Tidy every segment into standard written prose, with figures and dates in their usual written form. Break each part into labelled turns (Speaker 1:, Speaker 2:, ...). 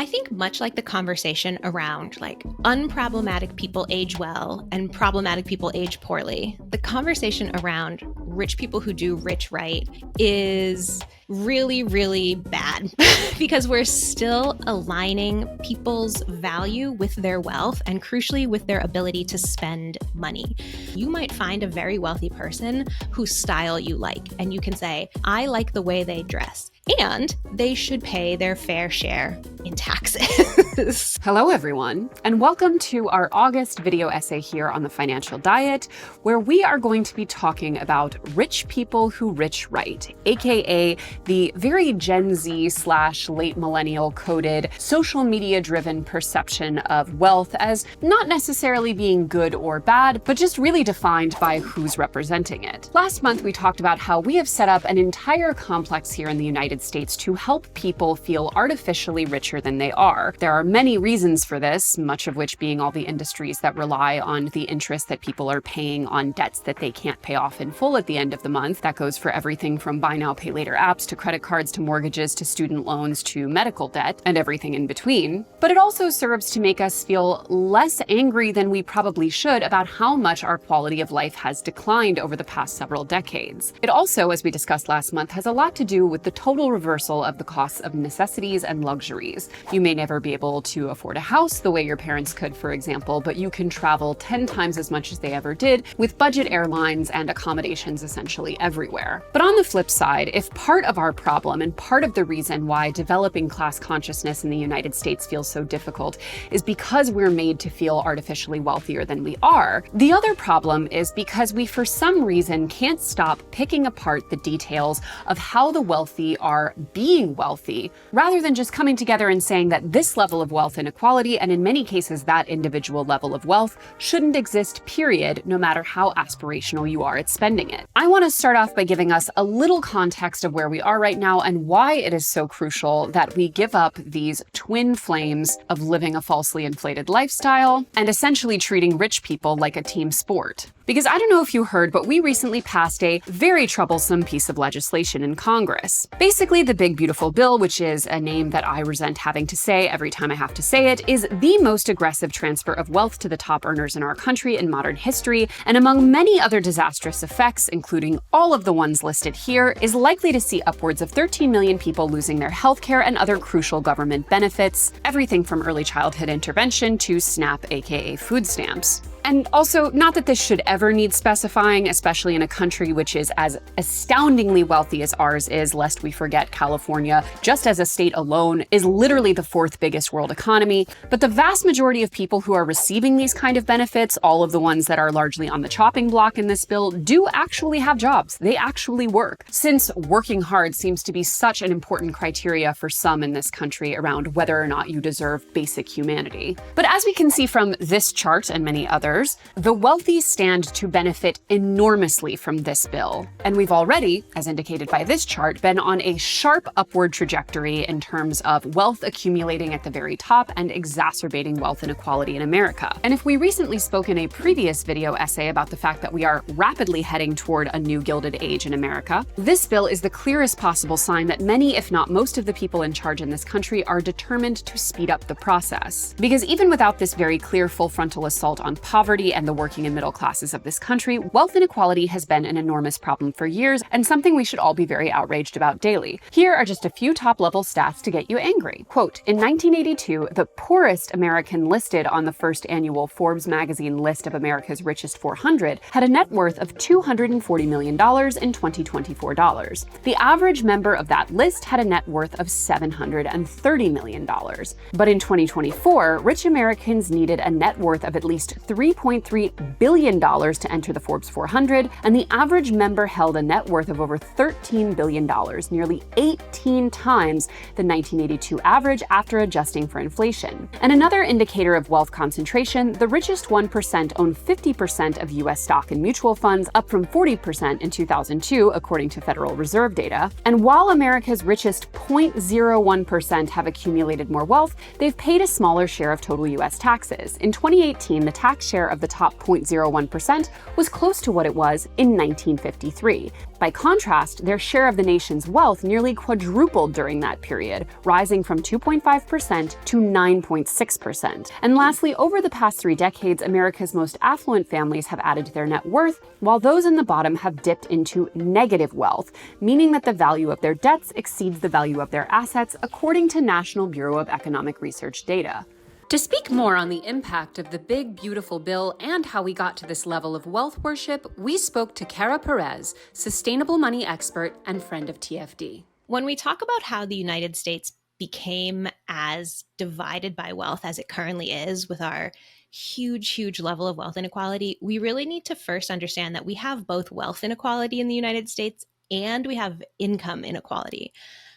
Speaker 1: I think much like the conversation around unproblematic people age well and problematic people age poorly, the conversation around rich people who do rich right is really, really bad because we're still aligning people's value with their wealth and crucially with their ability to spend money. You might find a very wealthy person whose style you like, and you can say, I like the way they dress. And they should pay their fair share in taxes.
Speaker 2: Hello, everyone, and welcome to our August video essay here on the financial diet, where we are going to be talking about rich people who rich right, aka the very Gen Z / late millennial coded, social media driven perception of wealth as not necessarily being good or bad, but just really defined by who's representing it. Last month, we talked about how we have set up an entire complex here in the United States to help people feel artificially richer than they are. There are many reasons for this, much of which being all the industries that rely on the interest that people are paying on debts that they can't pay off in full at the end of the month. That goes for everything from buy now, pay later apps to credit cards to mortgages to student loans to medical debt and everything in between. But it also serves to make us feel less angry than we probably should about how much our quality of life has declined over the past several decades. It also, as we discussed last month, has a lot to do with the total reversal of the costs of necessities and luxuries. You may never be able to afford a house the way your parents could, for example, but you can travel 10 times as much as they ever did with budget airlines and accommodations essentially everywhere. But on the flip side, if part of our problem and part of the reason why developing class consciousness in the United States feels so difficult is because we're made to feel artificially wealthier than we are, the other problem is because we for some reason can't stop picking apart the details of how the wealthy are being wealthy, rather than just coming together and saying that this level of wealth inequality, and in many cases that individual level of wealth, shouldn't exist, period, no matter how aspirational you are at spending it. I want to start off by giving us a little context of where we are right now and why it is so crucial that we give up these twin flames of living a falsely inflated lifestyle and essentially treating rich people like a team sport. Because I don't know if you heard, but we recently passed a very troublesome piece of legislation in Congress. Basically, the Big Beautiful Bill, which is a name that I resent having to say every time I have to say it, is the most aggressive transfer of wealth to the top earners in our country in modern history, and among many other disastrous effects, including all of the ones listed here, is likely to see upwards of 13 million people losing their healthcare and other crucial government benefits, everything from early childhood intervention to SNAP, aka food stamps. And also, not that this should ever need specifying, especially in a country which is as astoundingly wealthy as ours is, lest we forget California, just as a state alone, is literally the fourth biggest world economy. But the vast majority of people who are receiving these kind of benefits, all of the ones that are largely on the chopping block in this bill, do actually have jobs. They actually work. Since working hard seems to be such an important criteria for some in this country around whether or not you deserve basic humanity. But as we can see from this chart and many others, the wealthy stand to benefit enormously from this bill. And we've already, as indicated by this chart, been on a sharp upward trajectory in terms of wealth accumulating at the very top and exacerbating wealth inequality in America. And if we recently spoke in a previous video essay about the fact that we are rapidly heading toward a new Gilded Age in America, this bill is the clearest possible sign that many, if not most of the people in charge in this country are determined to speed up the process. Because even without this very clear full frontal assault on poverty and the working and middle classes of this country, wealth inequality has been an enormous problem for years and something we should all be very outraged about daily. Here are just a few top-level stats to get you angry. Quote, in 1982, the poorest American listed on the first annual Forbes magazine list of America's richest 400 had a net worth of $240 million in 2024 dollars. The average member of that list had a net worth of $730 million. But in 2024, rich Americans needed a net worth of at least $3.3 billion to enter the Forbes 400, and the average member held a net worth of over $13 billion, nearly 18 times the 1982 average after adjusting for inflation. And another indicator of wealth concentration, the richest 1% own 50% of U.S. stock and mutual funds, up from 40% in 2002, according to Federal Reserve data. And while America's richest 0.01% have accumulated more wealth, they've paid a smaller share of total U.S. taxes. In 2018, the tax share share of the top 0.01% was close to what it was in 1953. By contrast, their share of the nation's wealth nearly quadrupled during that period, rising from 2.5% to 9.6%. And lastly, over the past 3 decades, America's most affluent families have added to their net worth, while those in the bottom have dipped into negative wealth, meaning that the value of their debts exceeds the value of their assets, according to National Bureau of Economic Research data. To speak more on the impact of the big, beautiful bill and how we got to this level of wealth worship, we spoke to Kara Perez, sustainable money expert and friend of TFD.
Speaker 1: When we talk about how the United States became as divided by wealth as it currently is, with our huge level of wealth inequality, we really need to first understand that we have both wealth inequality in the United States and we have income inequality.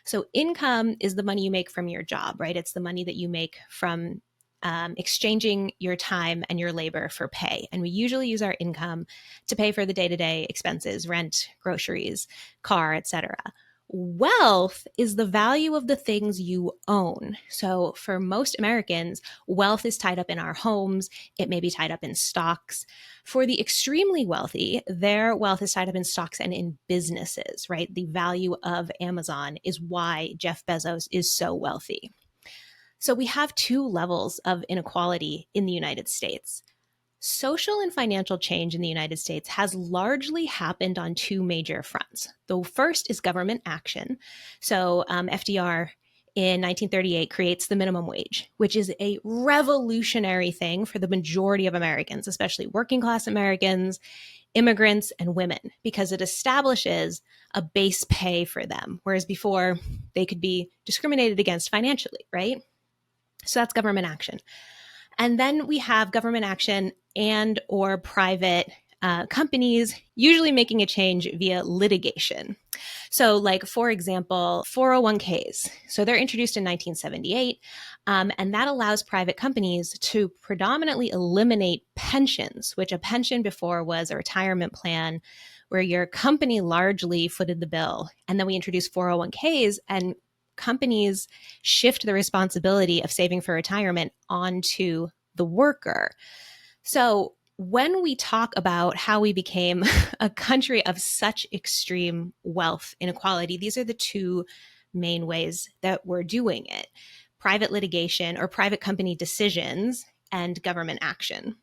Speaker 1: So income is the money you make from your job, right? It's the money that you make from exchanging your time and your labor for pay. And we usually use our income to pay for the day-to-day expenses, rent, groceries, car, etc. Wealth is the value of the things you own. So for most Americans, wealth is tied up in our homes. It may be tied up in stocks. For the extremely wealthy, their wealth is tied up in stocks and in businesses, right? The value of Amazon is why Jeff Bezos is so wealthy. So we have 2 levels of inequality in the United States. Social and financial change in the United States has largely happened on 2 major fronts. The first is government action. So FDR in 1938 creates the minimum wage, which is a revolutionary thing for the majority of Americans, especially working class Americans, immigrants, and women, because it establishes a base pay for them, whereas before they could be discriminated against financially, right? So that's government action. And then we have government action and or private companies usually making a change via litigation. So like, for example, 401ks. So they're introduced in 1978, and that allows private companies to predominantly eliminate pensions, which a pension before was a retirement plan where your company largely footed the bill. And then we introduced 401ks, and companies shift the responsibility of saving for retirement onto the worker. So when we talk about how we became a country of such extreme wealth inequality, these are the 2 main ways that we're doing it: private litigation or private company decisions and government action.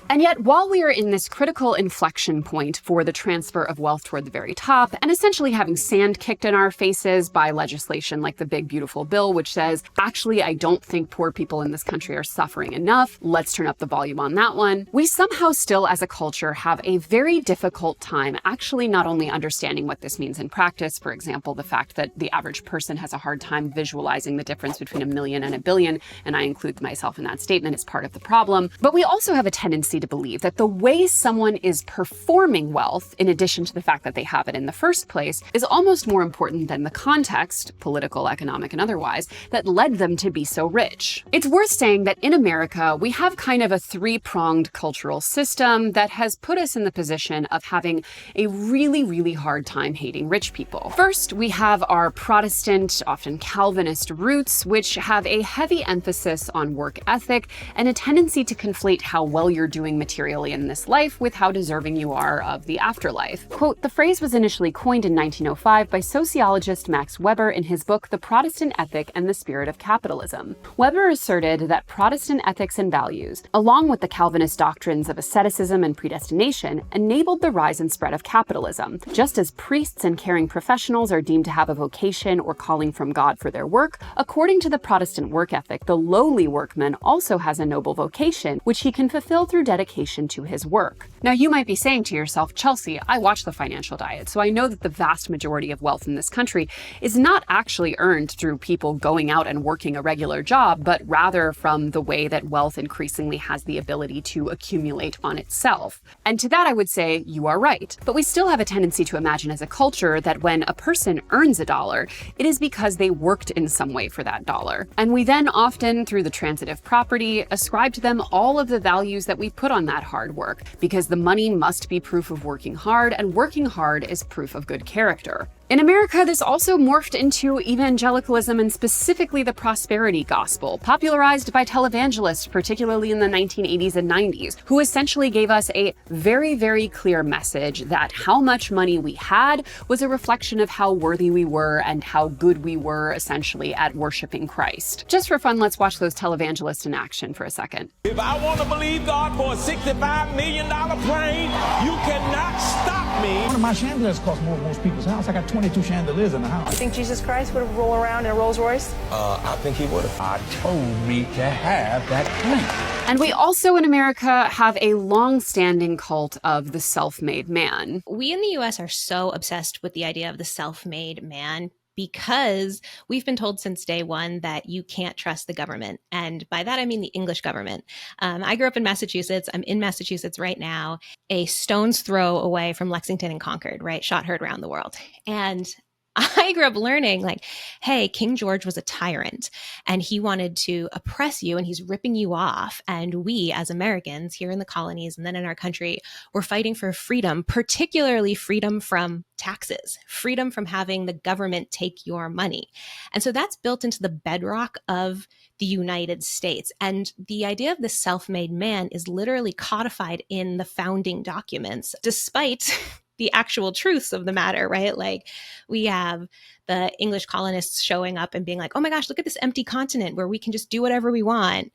Speaker 2: And yet, while we are in this critical inflection point for the transfer of wealth toward the very top, and essentially having sand kicked in our faces by legislation like the Big Beautiful Bill, which says, actually, I don't think poor people in this country are suffering enough, let's turn up the volume on that one, we somehow still as a culture have a very difficult time actually not only understanding what this means in practice, for example, the fact that the average person has a hard time visualizing the difference between $1 million and $1 billion, and I include myself in that statement as part of the problem, but we also have a tendency to believe that the way someone is performing wealth, in addition to the fact that they have it in the first place, is almost more important than the context, political, economic, and otherwise, that led them to be so rich. It's worth saying that in America, we have kind of a 3-pronged cultural system that has put us in the position of having a really hard time hating rich people. First, we have our Protestant, often Calvinist roots, which have a heavy emphasis on work ethic and a tendency to conflate how well you're doing materially in this life with how deserving you are of the afterlife. Quote, the phrase was initially coined in 1905 by sociologist Max Weber in his book, The Protestant Ethic and the Spirit of Capitalism. Weber asserted that Protestant ethics and values, along with the Calvinist doctrines of asceticism and predestination, enabled the rise and spread of capitalism. Just as priests and caring professionals are deemed to have a vocation or calling from God for their work, according to the Protestant work ethic, the lowly workman also has a noble vocation, which he can fulfill through dedication to his work. Now, you might be saying to yourself, Chelsea, I watch The Financial Diet, so I know that the vast majority of wealth in this country is not actually earned through people going out and working a regular job, but rather from the way that wealth increasingly has the ability to accumulate on itself. And to that, I would say you are right. But we still have a tendency to imagine as a culture that when a person earns $1, it is because they worked in some way for that dollar. And we then often, through the transitive property, ascribe to them all of the values that we put on that hard work, because the money must be proof of working hard, and working hard is proof of good character. In America, this also morphed into evangelicalism and specifically the prosperity gospel, popularized by televangelists, particularly in the 1980s and 90s, who essentially gave us a very, very clear message that how much money we had was a reflection of how worthy we were and how good we were, essentially, at worshiping Christ. Just for fun, let's watch those televangelists in action for a second.
Speaker 3: If I want to believe God for a $65 million plane, you cannot stop me.
Speaker 4: One of my chandeliers cost more than most people's house. I got 22 chandeliers in the house.
Speaker 5: You think Jesus Christ would have rolled around in a Rolls Royce?
Speaker 3: I think he would have.
Speaker 4: God told me to have that plane.
Speaker 2: And we also in America have a long-standing cult of the self-made man.
Speaker 1: We in the US are so obsessed with the idea of the self-made man because we've been told since day one that you can't trust the government. And by that, I mean the English government. I grew up in Massachusetts. I'm in Massachusetts right now, a stone's throw away from Lexington and Concord, right? Shot heard around the world. And I grew up learning like, hey, King George was a tyrant and he wanted to oppress you and he's ripping you off. And we as Americans here in the colonies and then in our country, we're fighting for freedom, particularly freedom from taxes, freedom from having the government take your money. And so that's built into the bedrock of the United States. And the idea of the self-made man is literally codified in the founding documents, despite the actual truths of the matter, right? Like we have the English colonists showing up and being like, oh my gosh, look at this empty continent where we can just do whatever we want.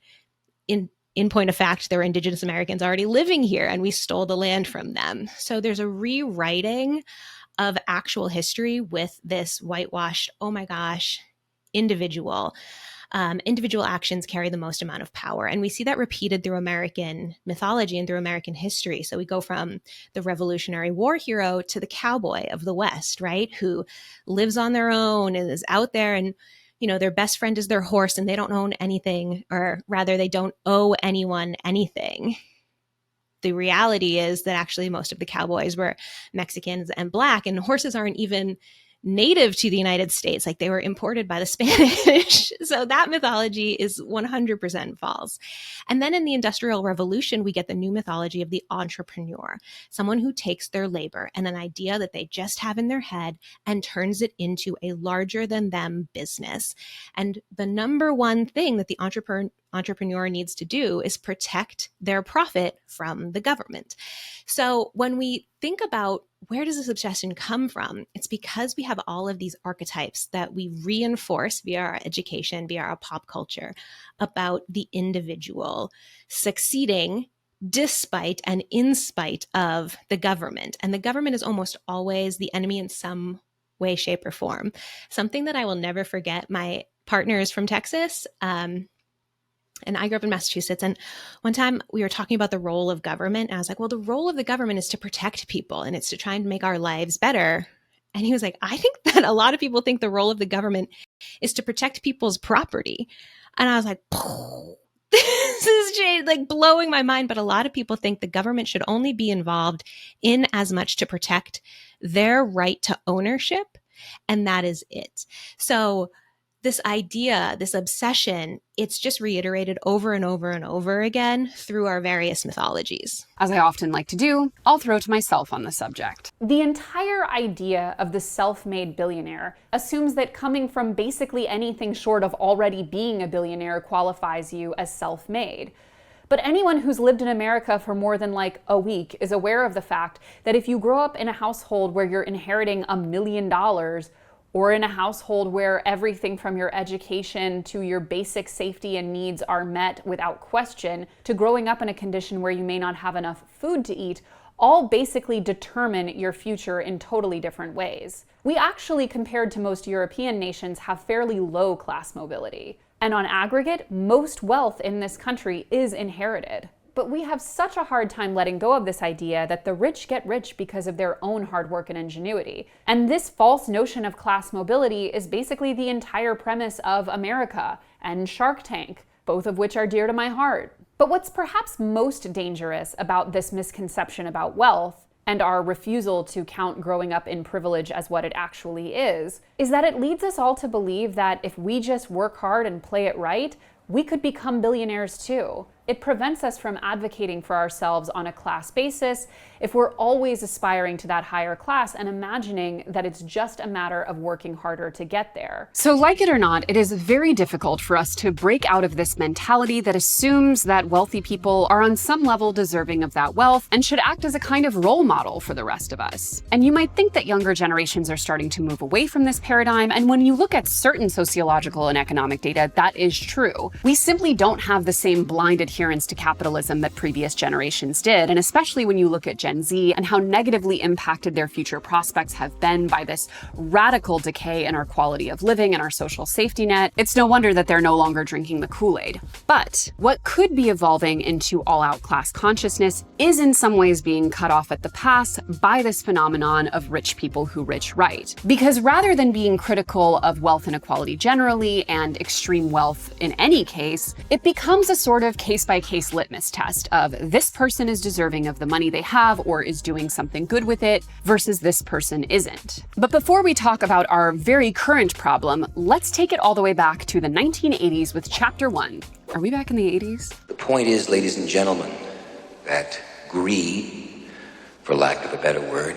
Speaker 1: In point of fact, there were indigenous Americans already living here and we stole the land from them. So there's a rewriting of actual history with this whitewashed, oh my gosh, individual actions carry the most amount of power. And we see that repeated through American mythology and through American history. So we go from the Revolutionary War hero to the cowboy of the West, right? Who lives on their own and is out there and, you know, their best friend is their horse and they don't own anything, or rather they don't owe anyone anything. The reality is that actually most of the cowboys were Mexicans and Black, and horses aren't even native to the United States, like they were imported by the Spanish. So that mythology is 100% false. And then in the Industrial Revolution, we get the new mythology of the entrepreneur, someone who takes their labor and an idea that they just have in their head and turns it into a larger than them business. And the number one thing that the entrepreneur needs to do is protect their profit from the government. So when we think about where does this obsession come from, it's because we have all of these archetypes that we reinforce via our education, via our pop culture, about the individual succeeding despite and in spite of the government. And the government is almost always the enemy in some way, shape, or form. Something that I will never forget, my partner is from Texas, and I grew up in Massachusetts. And one time we were talking about the role of government. And I was like, well, the role of the government is to protect people and it's to try and make our lives better. And he was like, I think that a lot of people think the role of the government is to protect people's property. And I was like, this is like blowing my mind. But a lot of people think the government should only be involved in as much to protect their right to ownership. And that is it. So this idea, this obsession, it's just reiterated over and over and over again through our various mythologies.
Speaker 2: As I often like to do, I'll throw to myself on the subject.
Speaker 6: The entire idea of the self-made billionaire assumes that coming from basically anything short of already being a billionaire qualifies you as self-made. But anyone who's lived in America for more than like a week is aware of the fact that if you grow up in a household where you're inheriting $1 million, or in a household where everything from your education to your basic safety and needs are met without question, to growing up in a condition where you may not have enough food to eat, all basically determine your future in totally different ways. We actually, compared to most European nations, have fairly low class mobility. And on aggregate, most wealth in this country is inherited. But we have such a hard time letting go of this idea that the rich get rich because of their own hard work and ingenuity. And this false notion of class mobility is basically the entire premise of America and Shark Tank, both of which are dear to my heart. But what's perhaps most dangerous about this misconception about wealth, and our refusal to count growing up in privilege as what it actually is that it leads us all to believe that if we just work hard and play it right, we could become billionaires too. It prevents us from advocating for ourselves on a class basis if we're always aspiring to that higher class and imagining that it's just a matter of working harder to get there.
Speaker 2: So, like it or not, it is very difficult for us to break out of this mentality that assumes that wealthy people are on some level deserving of that wealth and should act as a kind of role model for the rest of us. And you might think that younger generations are starting to move away from this paradigm, and when you look at certain sociological and economic data, that is true. We simply don't have the same blind adherence to capitalism that previous generations did, and especially when you look at Gen Z and how negatively impacted their future prospects have been by this radical decay in our quality of living and our social safety net, it's no wonder that they're no longer drinking the Kool-Aid. But what could be evolving into all-out class consciousness is in some ways being cut off at the pass by this phenomenon of rich people who rich right. Because rather than being critical of wealth inequality generally and extreme wealth in any case, it becomes a sort of case-by-case litmus test of this person is deserving of the money they have or is doing something good with it versus this person isn't. But before we talk about our very current problem, let's take it all the way back to the 1980s with Chapter 1. Are we back in the 80s?
Speaker 7: The point is, ladies and gentlemen, that greed, for lack of a better word,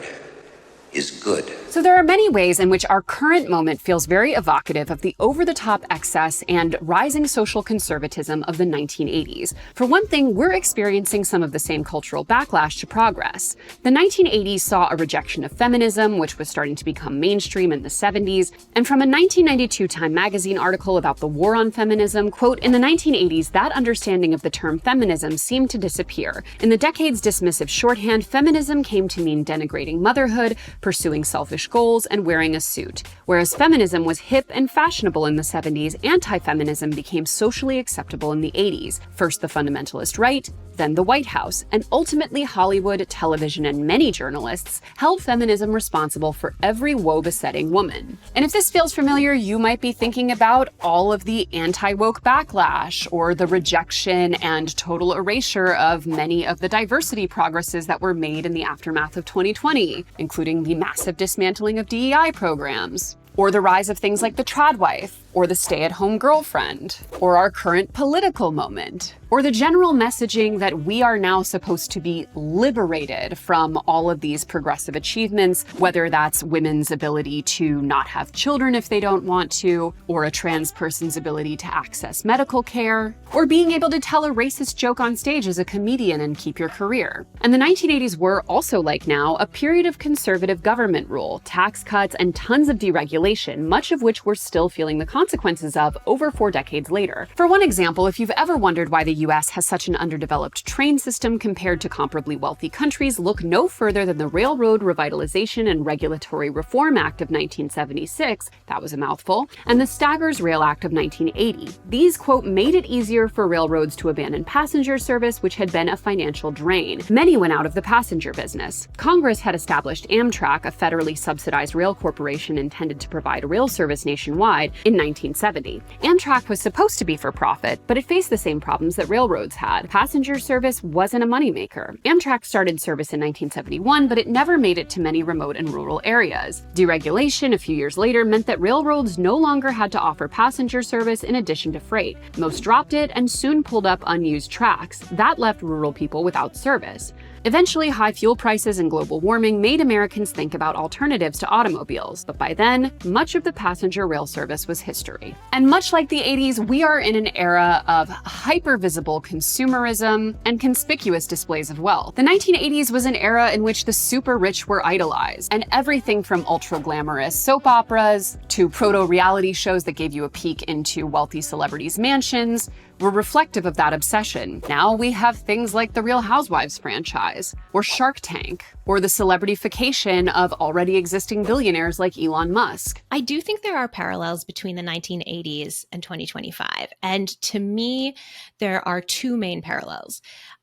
Speaker 7: is good.
Speaker 2: So there are many ways in which our current moment feels very evocative of the over-the-top excess and rising social conservatism of the 1980s. For one thing, we're experiencing some of the same cultural backlash to progress. The 1980s saw a rejection of feminism, which was starting to become mainstream in the 70s, and from a 1992 Time magazine article about the war on feminism, quote, "In the 1980s, that understanding of the term feminism seemed to disappear. In the decade's dismissive shorthand, feminism came to mean denigrating motherhood, pursuing selfish goals, and wearing a suit. Whereas feminism was hip and fashionable in the 70s, anti-feminism became socially acceptable in the 80s. First the fundamentalist right, then the White House, and ultimately Hollywood, television, and many journalists held feminism responsible for every woe-besetting woman." And if this feels familiar, you might be thinking about all of the anti-woke backlash, or the rejection and total erasure of many of the diversity progresses that were made in the aftermath of 2020, including the massive dismantling of DEI programs, or the rise of things like the trad wife, or the stay-at-home girlfriend, or our current political moment, or the general messaging that we are now supposed to be liberated from all of these progressive achievements, whether that's women's ability to not have children if they don't want to, or a trans person's ability to access medical care, or being able to tell a racist joke on stage as a comedian and keep your career. And the 1980s were also, like now, a period of conservative government rule, tax cuts, and tons of deregulation, much of which we're still feeling the consequences of over 4 decades later. For one example, if you've ever wondered why the US has such an underdeveloped train system compared to comparably wealthy countries, look no further than the Railroad Revitalization and Regulatory Reform Act of 1976, that was a mouthful, and the Staggers Rail Act of 1980. These, quote, made it easier for railroads to abandon passenger service, which had been a financial drain. Many went out of the passenger business. Congress had established Amtrak, a federally subsidized rail corporation intended to provide rail service nationwide, in 1970. Amtrak was supposed to be for profit, but it faced the same problems that railroads had. Passenger service wasn't a moneymaker. Amtrak started service in 1971, but it never made it to many remote and rural areas. Deregulation a few years later meant that railroads no longer had to offer passenger service in addition to freight. Most dropped it and soon pulled up unused tracks. That left rural people without service. Eventually, high fuel prices and global warming made Americans think about alternatives to automobiles, but by then, much of the passenger rail service was history. And much like the 80s, we are in an era of hyper-visible consumerism and conspicuous displays of wealth. The 1980s was an era in which the super rich were idolized, and everything from ultra-glamorous soap operas to proto-reality shows that gave you a peek into wealthy celebrities' mansions were reflective of that obsession. Now we have things like the Real Housewives franchise, or Shark Tank, or the celebrityfication of already existing billionaires like Elon Musk.
Speaker 1: I do think there are parallels between the 1980s and 2025. And to me, there are 2 main parallels.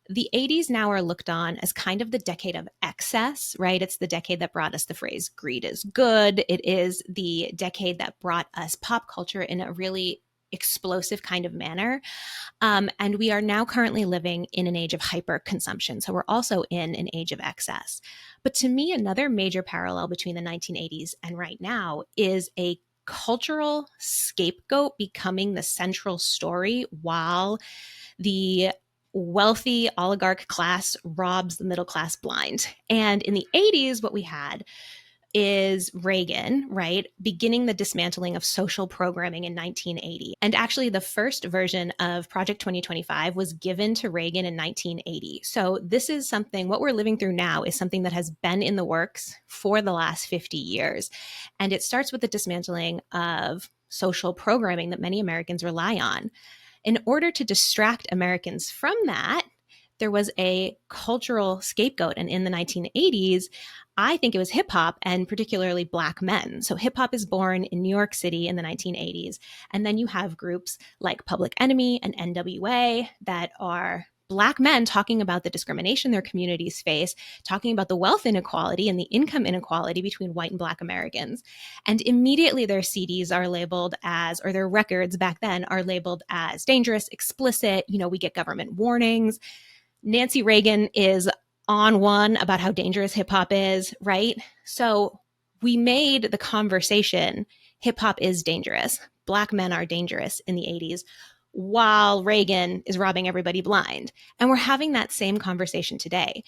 Speaker 1: The 80s now are looked on as kind of the decade of excess, right? It's the decade that brought us the phrase greed is good. It is the decade that brought us pop culture in a really explosive kind of manner. And we are now currently living in an age of hyper consumption. So we're also in an age of excess. But to me, another major parallel between the 1980s and right now is a cultural scapegoat becoming the central story while the wealthy oligarch class robs the middle class blind. And in the 80s, what we had is Reagan, right, beginning the dismantling of social programming in 1980. And actually, the first version of Project 2025 was given to Reagan in 1980. So this is something, what we're living through now is something that has been in the works for the last 50 years. And it starts with the dismantling of social programming that many Americans rely on. In order to distract Americans from that, there was a cultural scapegoat. And in the 1980s, I think it was hip hop and particularly Black men. So hip hop is born in New York City in the 1980s. And then you have groups like Public Enemy and NWA that are Black men talking about the discrimination their communities face, talking about the wealth inequality and the income inequality between white and Black Americans. And immediately their CDs are labeled as, or their records back then are labeled as dangerous, explicit. You know, we get government warnings. Nancy Reagan is on one about how dangerous hip hop is, right? So we made the conversation, hip hop is dangerous. Black men are dangerous in the 80s, while Reagan is robbing everybody blind. And we're having that same conversation today.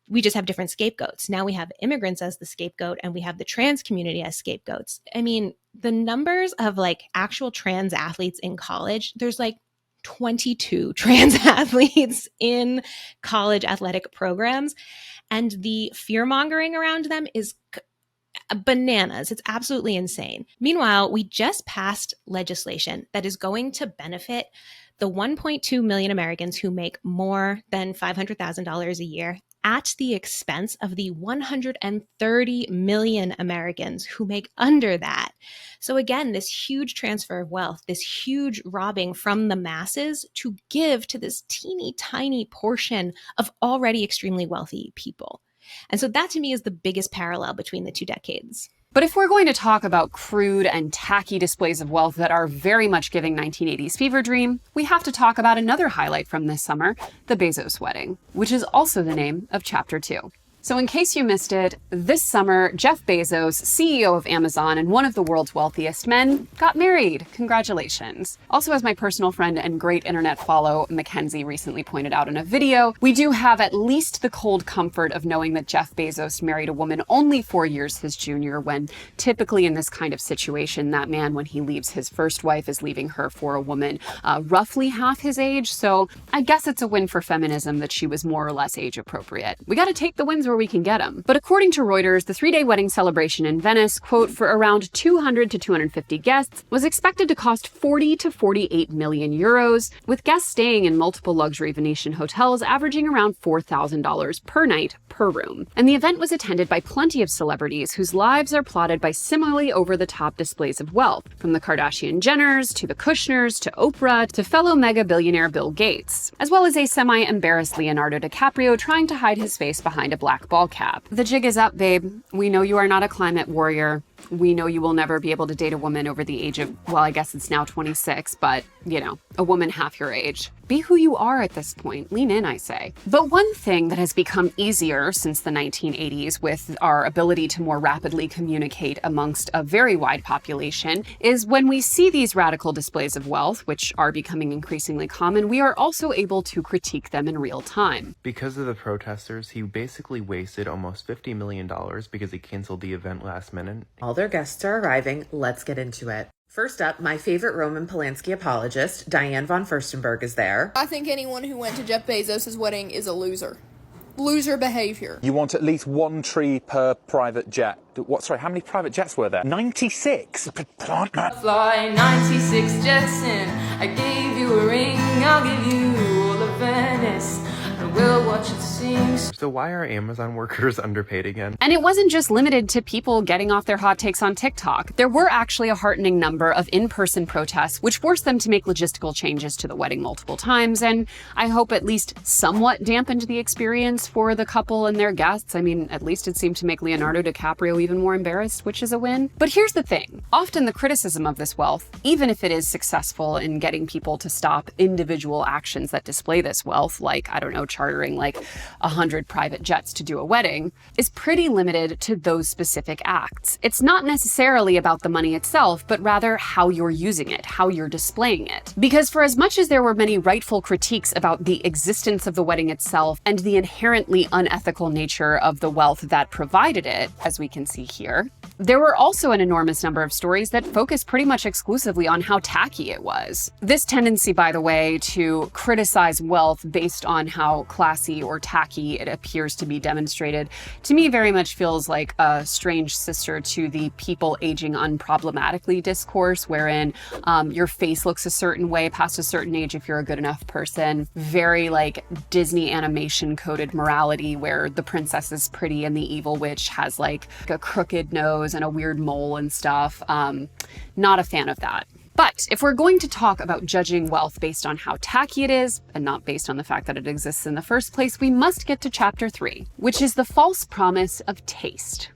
Speaker 1: We just have different scapegoats. Now we have immigrants as the scapegoat and we have the trans community as scapegoats. I mean, the numbers of like actual trans athletes in college, there's like 22 trans athletes in college athletic programs. And the fear mongering around them is bananas. It's absolutely insane. Meanwhile, we just passed legislation that is going to benefit the 1.2 million Americans who make more than $500,000 a year at the expense of the 130 million Americans who make under that. So again, this huge transfer of wealth, this huge robbing from the masses to give to this teeny tiny portion of already extremely wealthy people. And so that to me is the biggest parallel between the two decades.
Speaker 2: But if we're going to talk about crude and tacky displays of wealth that are very much giving 1980s fever dream, we have to talk about another highlight from this summer, the Bezos wedding, which is also the name of Chapter 2. So in case you missed it, this summer, Jeff Bezos, CEO of Amazon and one of the world's wealthiest men, got married. Congratulations. Also, as my personal friend and great internet follow, Mackenzie, recently pointed out in a video, we do have at least the cold comfort of knowing that Jeff Bezos married a woman only 4 years his junior, when typically in this kind of situation, that man, when he leaves his first wife, is leaving her for a woman roughly half his age. So I guess it's a win for feminism that she was more or less age appropriate. We got to take the wins where we can get them. But according to Reuters, the 3-day wedding celebration in Venice, quote, for around 200 to 250 guests, was expected to cost 40 to 48 million euros, with guests staying in multiple luxury Venetian hotels averaging around $4,000 per night per room. And the event was attended by plenty of celebrities whose lives are plotted by similarly over-the-top displays of wealth, from the Kardashian Jenners to the Kushners to Oprah to fellow mega billionaire Bill Gates, as well as a semi-embarrassed Leonardo DiCaprio trying to hide his face behind a black ball cap. The jig is up, babe. We know you are not a climate warrior. We know you will never be able to date a woman over the age of, well, I guess it's now 26, but, you know, a woman half your age. Be who you are at this point. Lean in, I say. But one thing that has become easier since the 1980s with our ability to more rapidly communicate amongst a very wide population is when we see these radical displays of wealth, which are becoming increasingly common, we are also able to critique them in real time.
Speaker 8: Because of the protesters, he basically wasted almost $50 million because he canceled the event last minute.
Speaker 9: All their guests are arriving. Let's get into it. First up, my favorite Roman Polanski apologist, Diane von Furstenberg, is there.
Speaker 10: I think anyone who went to Jeff Bezos' wedding is a loser. Loser behavior.
Speaker 11: You want at least one tree per private jet. How many private jets were there? 96? Plant man.
Speaker 12: Fly 96 jets in. I gave you a ring, I'll give you all of Venice. We'll watch it sing.
Speaker 8: So why are Amazon workers underpaid again?
Speaker 2: And it wasn't just limited to people getting off their hot takes on TikTok. There were actually a heartening number of in-person protests, which forced them to make logistical changes to the wedding multiple times, and I hope at least somewhat dampened the experience for the couple and their guests. I mean, at least it seemed to make Leonardo DiCaprio even more embarrassed, which is a win. But here's the thing. Often the criticism of this wealth, even if it is successful in getting people to stop individual actions that display this wealth, like, I don't know, charging chartering like 100 private jets to do a wedding, is pretty limited to those specific acts. It's not necessarily about the money itself, but rather how you're using it, how you're displaying it. Because for as much as there were many rightful critiques about the existence of the wedding itself and the inherently unethical nature of the wealth that provided it, as we can see here, there were also an enormous number of stories that focus pretty much exclusively on how tacky it was. This tendency, by the way, to criticize wealth based on how classy or tacky it appears to be demonstrated, to me very much feels like a strange sister to the people aging unproblematically discourse, wherein your face looks a certain way past a certain age if you're a good enough person. Very like Disney animation coded morality where the princess is pretty and the evil witch has like a crooked nose and a weird mole and stuff. Not a fan of that. But if we're going to talk about judging wealth based on how tacky it is, and not based on the fact that it exists in the first place, we must get to chapter 3, which is the false promise of taste.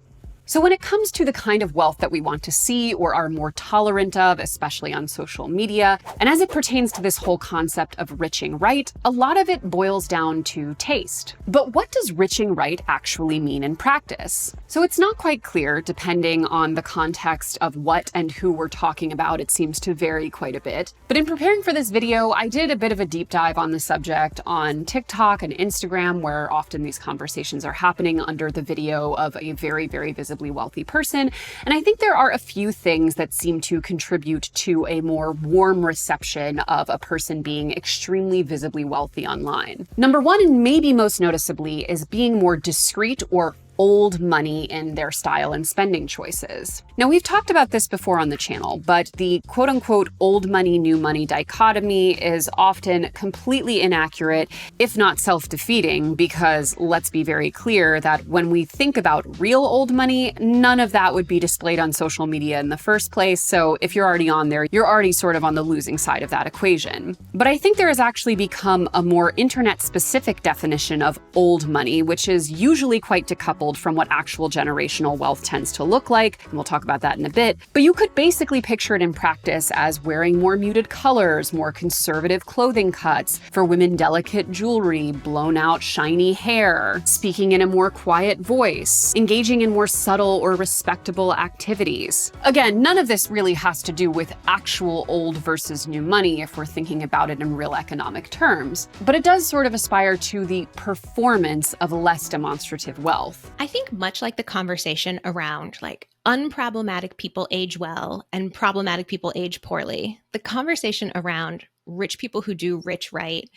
Speaker 2: So when it comes to the kind of wealth that we want to see or are more tolerant of, especially on social media, and as it pertains to this whole concept of riching right, a lot of it boils down to taste. But what does riching right actually mean in practice? So it's not quite clear, depending on the context of what and who we're talking about. It seems to vary quite a bit. But in preparing for this video, I did a bit of a deep dive on the subject on TikTok and Instagram, where often these conversations are happening under the video of a very, very visibly wealthy person. And I think there are a few things that seem to contribute to a more warm reception of a person being extremely visibly wealthy online. Number one, and maybe most noticeably, is being more discreet or old money in their style and spending choices. Now, we've talked about this before on the channel, but the quote-unquote old money, new money dichotomy is often completely inaccurate, if not self-defeating, because let's be very clear that when we think about real old money, none of that would be displayed on social media in the first place. So if you're already on there, you're already sort of on the losing side of that equation. But I think there has actually become a more internet-specific definition of old money, which is usually quite decoupled from what actual generational wealth tends to look like, and we'll talk about that in a bit. But you could basically picture it in practice as wearing more muted colors, more conservative clothing cuts, for women delicate jewelry, blown out shiny hair, speaking in a more quiet voice, engaging in more subtle or respectable activities. Again, none of this really has to do with actual old versus new money if we're thinking about it in real economic terms, but it does sort of aspire to the performance of less demonstrative wealth.
Speaker 1: I think much like the conversation around like unproblematic people age well and problematic people age poorly, the conversation around rich people who do rich right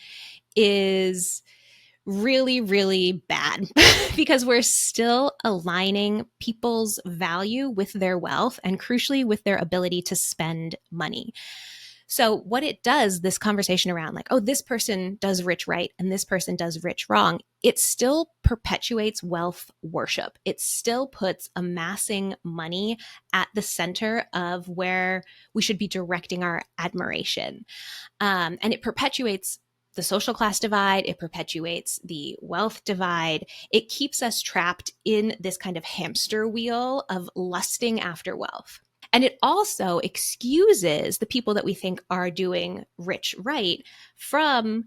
Speaker 1: is really, really bad because we're still aligning people's value with their wealth and crucially with their ability to spend money. So what it does, this conversation around like, oh, this person does rich right and this person does rich wrong, it still perpetuates wealth worship. It still puts amassing money at the center of where we should be directing our admiration. And it perpetuates the social class divide. It perpetuates the wealth divide. It keeps us trapped in this kind of hamster wheel of lusting after wealth. And it also excuses the people that we think are doing rich right from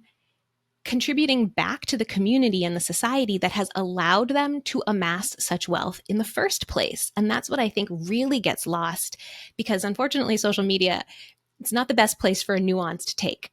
Speaker 1: contributing back to the community and the society that has allowed them to amass such wealth in the first place. And that's what I think really gets lost because unfortunately, social media, it's not the best place for a nuanced take.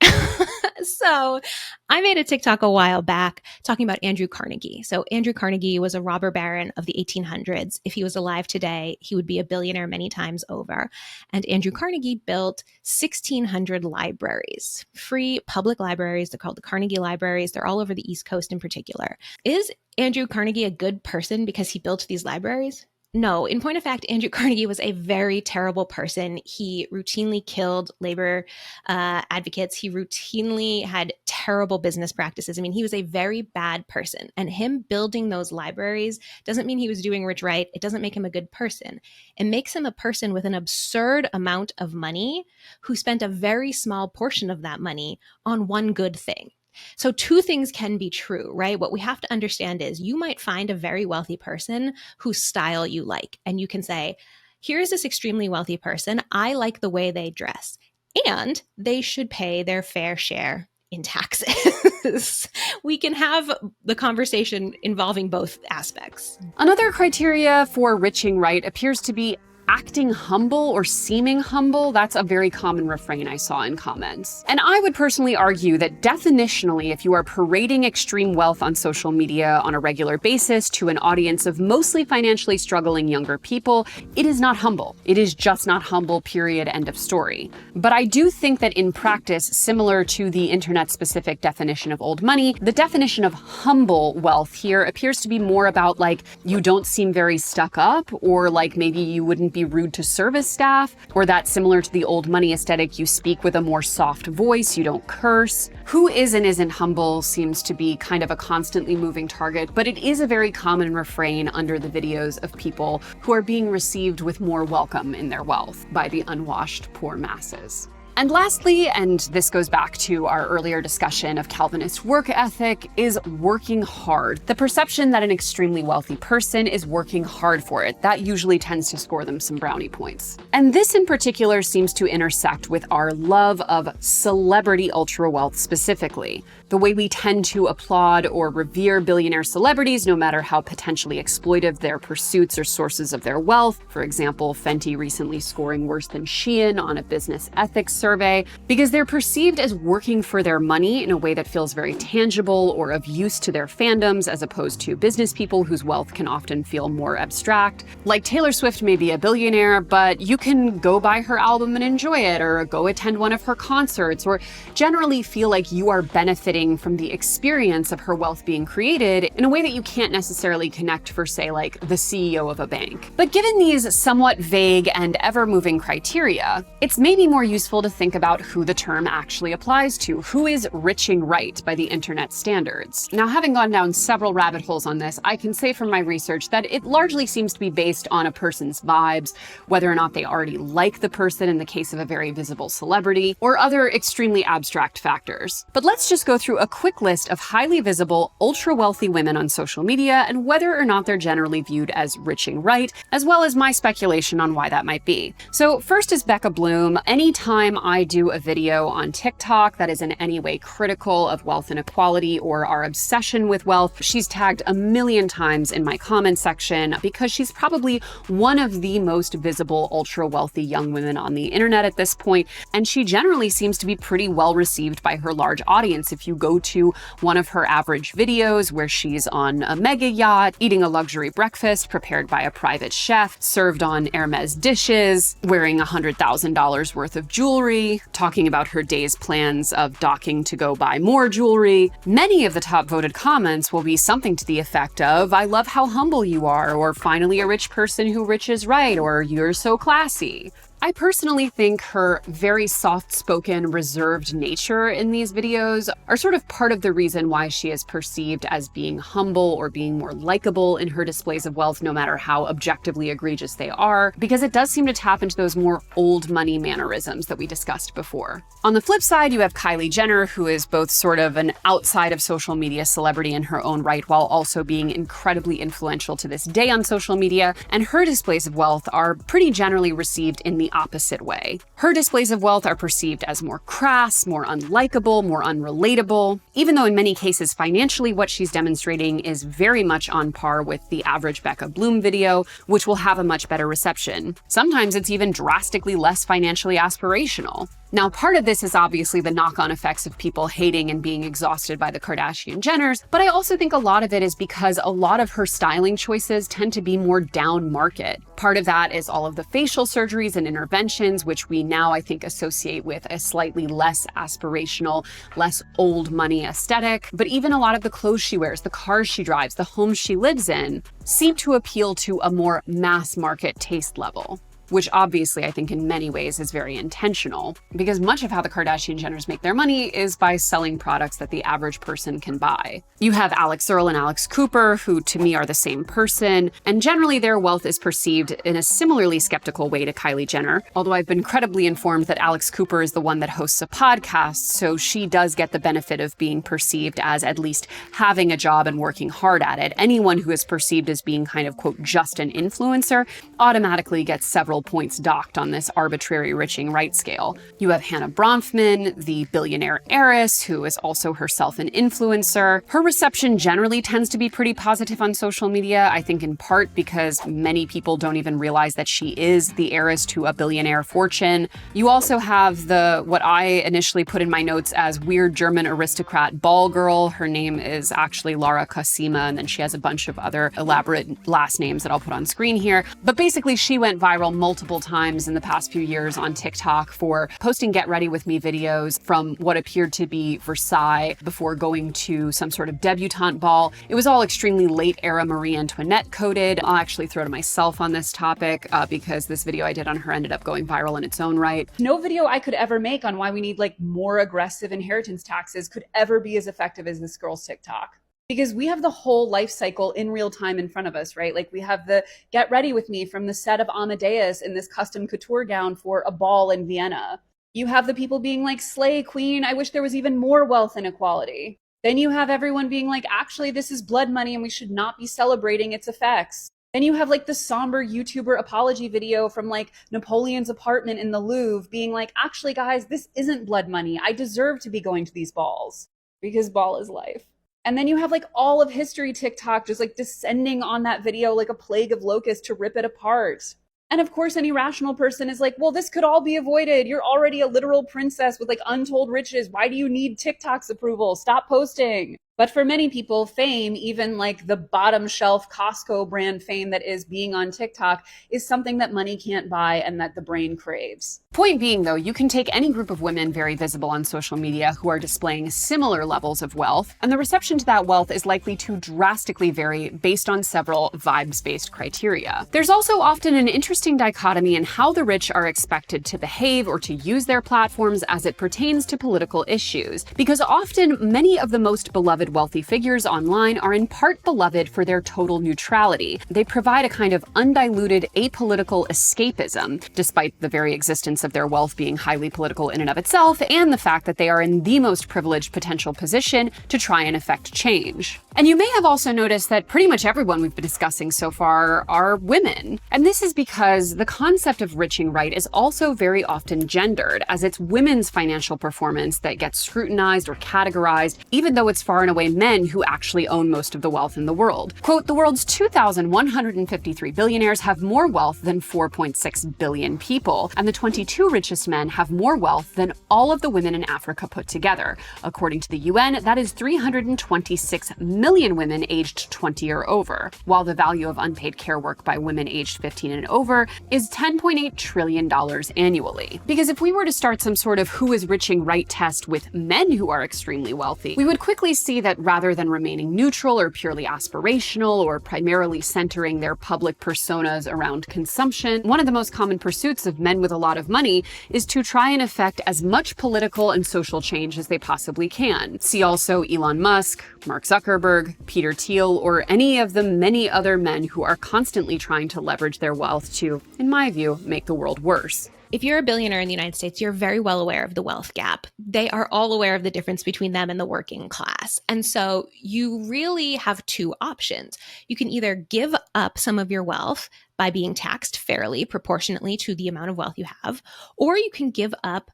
Speaker 1: So I made a TikTok a while back talking about Andrew Carnegie. So Andrew Carnegie was a robber baron of the 1800s. If he was alive today, he would be a billionaire many times over. And Andrew Carnegie built 1,600 libraries, free public libraries. They're called the Carnegie Libraries. They're all over the East Coast in particular. Is Andrew Carnegie a good person because he built these libraries? No, in point of fact, Andrew Carnegie was a very terrible person. He routinely killed labor advocates. He routinely had terrible business practices. I mean, he was a very bad person. And him building those libraries doesn't mean he was doing rich right. It doesn't make him a good person. It makes him a person with an absurd amount of money who spent a very small portion of that money on one good thing. So two things can be true, right? What we have to understand is you might find a very wealthy person whose style you like, and you can say, here's this extremely wealthy person. I like the way they dress, and they should pay their fair share in taxes. We can have the conversation involving both aspects.
Speaker 2: Another criteria for riching right appears to be acting humble or seeming humble. That's a very common refrain I saw in comments. And I would personally argue that definitionally, if you are parading extreme wealth on social media on a regular basis to an audience of mostly financially struggling younger people, it is not humble. It is just not humble, period, end of story. But I do think that in practice, similar to the internet-specific definition of old money, the definition of humble wealth here appears to be more about like, you don't seem very stuck up, or like maybe you wouldn't be rude to service staff, or that similar to the old money aesthetic, you speak with a more soft voice, you don't curse. Who is and isn't humble seems to be kind of a constantly moving target, but it is a very common refrain under the videos of people who are being received with more welcome in their wealth by the unwashed poor masses. And lastly, and this goes back to our earlier discussion of Calvinist work ethic, is working hard. The perception that an extremely wealthy person is working hard for it, that usually tends to score them some brownie points. And this in particular seems to intersect with our love of celebrity ultra wealth specifically. The way we tend to applaud or revere billionaire celebrities, no matter how potentially exploitive their pursuits or sources of their wealth. For example, Fenty recently scoring worse than Shein on a business ethics survey, because they're perceived as working for their money in a way that feels very tangible or of use to their fandoms, as opposed to business people whose wealth can often feel more abstract. Like Taylor Swift may be a billionaire, but you can go buy her album and enjoy it, or go attend one of her concerts, or generally feel like you are benefiting from the experience of her wealth being created in a way that you can't necessarily connect for, say, like the CEO of a bank. But given these somewhat vague and ever-moving criteria, it's maybe more useful to think about who the term actually applies to. Who is riching right by the internet standards? Now, having gone down several rabbit holes on this, I can say from my research that it largely seems to be based on a person's vibes, whether or not they already like the person in the case of a very visible celebrity, or other extremely abstract factors. But let's just go through a quick list of highly visible, ultra-wealthy women on social media and whether or not they're generally viewed as riching right, as well as my speculation on why that might be. So first is Becca Bloom. Anytime I do a video on TikTok that is in any way critical of wealth inequality or our obsession with wealth, she's tagged a million times in my comment section because she's probably one of the most visible ultra-wealthy young women on the internet at this point, and she generally seems to be pretty well received by her large audience. If you go to one of her average videos where she's on a mega yacht, eating a luxury breakfast prepared by a private chef, served on Hermes dishes, wearing $100,000 worth of jewelry, talking about her day's plans of docking to go buy more jewelry, many of the top voted comments will be something to the effect of, "I love how humble you are," or "Finally a rich person who rich is right," or "You're so classy." I personally think her very soft-spoken, reserved nature in these videos are sort of part of the reason why she is perceived as being humble or being more likable in her displays of wealth, no matter how objectively egregious they are, because it does seem to tap into those more old money mannerisms that we discussed before. On the flip side, you have Kylie Jenner, who is both sort of an outside of social media celebrity in her own right, while also being incredibly influential to this day on social media, and her displays of wealth are pretty generally received in the opposite way. Her displays of wealth are perceived as more crass, more unlikable, more unrelatable, even though in many cases financially what she's demonstrating is very much on par with the average Becca Bloom video, which will have a much better reception. Sometimes it's even drastically less financially aspirational. Now, part of this is obviously the knock-on effects of people hating and being exhausted by the Kardashian Jenners, but I also think a lot of it is because a lot of her styling choices tend to be more down market. Part of that is all of the facial surgeries and interventions, which we now, I think, associate with a slightly less aspirational, less old money aesthetic. But even a lot of the clothes she wears, the cars she drives, the homes she lives in, seem to appeal to a more mass market taste level, which obviously I think in many ways is very intentional, because much of how the Kardashian Jenners make their money is by selling products that the average person can buy. You have Alex Earl and Alex Cooper, who to me are the same person, and generally their wealth is perceived in a similarly skeptical way to Kylie Jenner, although I've been credibly informed that Alex Cooper is the one that hosts a podcast, so she does get the benefit of being perceived as at least having a job and working hard at it. Anyone who is perceived as being kind of, quote, just an influencer automatically gets several several points docked on this arbitrary riching right scale. You have Hannah Bronfman, the billionaire heiress, who is also herself an influencer. Her reception generally tends to be pretty positive on social media, I think in part because many people don't even realize that she is the heiress to a billionaire fortune. You also have what I initially put in my notes as weird German aristocrat ball girl. Her name is actually Lara Cosima, and then she has a bunch of other elaborate last names that I'll put on screen here. But basically, she went viral multiple times in the past few years on TikTok for posting Get Ready With Me videos from what appeared to be Versailles before going to some sort of debutante ball. It was all extremely late era Marie Antoinette coded. I'll actually throw to myself on this topic because this video I did on her ended up going viral in its own right.
Speaker 6: No video I could ever make on why we need like more aggressive inheritance taxes could ever be as effective as this girl's TikTok. Because we have the whole life cycle in real time in front of us, right? Like we have the Get Ready With Me from the set of Amadeus in this custom couture gown for a ball in Vienna. You have the people being like, slay queen, I wish there was even more wealth inequality. Then you have everyone being like, actually, this is blood money and we should not be celebrating its effects. Then you have like the somber YouTuber apology video from like Napoleon's apartment in the Louvre being like, actually guys, this isn't blood money. I deserve to be going to these balls because ball is life. And then you have like all of history TikTok just like descending on that video like a plague of locusts to rip it apart. And of course, any rational person is like, well, this could all be avoided. You're already a literal princess with like untold riches. Why do you need TikTok's approval? Stop posting. But for many people, fame, even like the bottom shelf Costco brand fame that is being on TikTok, is something that money can't buy and that the brain craves.
Speaker 2: Point being, though, you can take any group of women very visible on social media who are displaying similar levels of wealth, and the reception to that wealth is likely to drastically vary based on several vibes-based criteria. There's also often an interesting dichotomy in how the rich are expected to behave or to use their platforms as it pertains to political issues, because often many of the most beloved wealthy figures online are in part beloved for their total neutrality. They provide a kind of undiluted, apolitical escapism, despite the very existence of their wealth being highly political in and of itself, and the fact that they are in the most privileged potential position to try and effect change. And you may have also noticed that pretty much everyone we've been discussing so far are women. And this is because the concept of riching right is also very often gendered, as it's women's financial performance that gets scrutinized or categorized, even though it's far and away men who actually own most of the wealth in the world. Quote, the world's 2,153 billionaires have more wealth than 4.6 billion people, and the 22 richest men have more wealth than all of the women in Africa put together. According to the UN, that is 326 million women aged 20 or over, while the value of unpaid care work by women aged 15 and over is $10.8 trillion annually. Because if we were to start some sort of who is riching right test with men who are extremely wealthy, we would quickly see that rather than remaining neutral or purely aspirational or primarily centering their public personas around consumption, one of the most common pursuits of men with a lot of money is to try and effect as much political and social change as they possibly can. See also Elon Musk, Mark Zuckerberg, Peter Thiel, or any of the many other men who are constantly trying to leverage their wealth to, in my view, make the world worse.
Speaker 1: If you're a billionaire in the United States, you're very well aware of the wealth gap. They are all aware of the difference between them and the working class. And so you really have two options. You can either give up some of your wealth by being taxed fairly, proportionately to the amount of wealth you have, or you can give up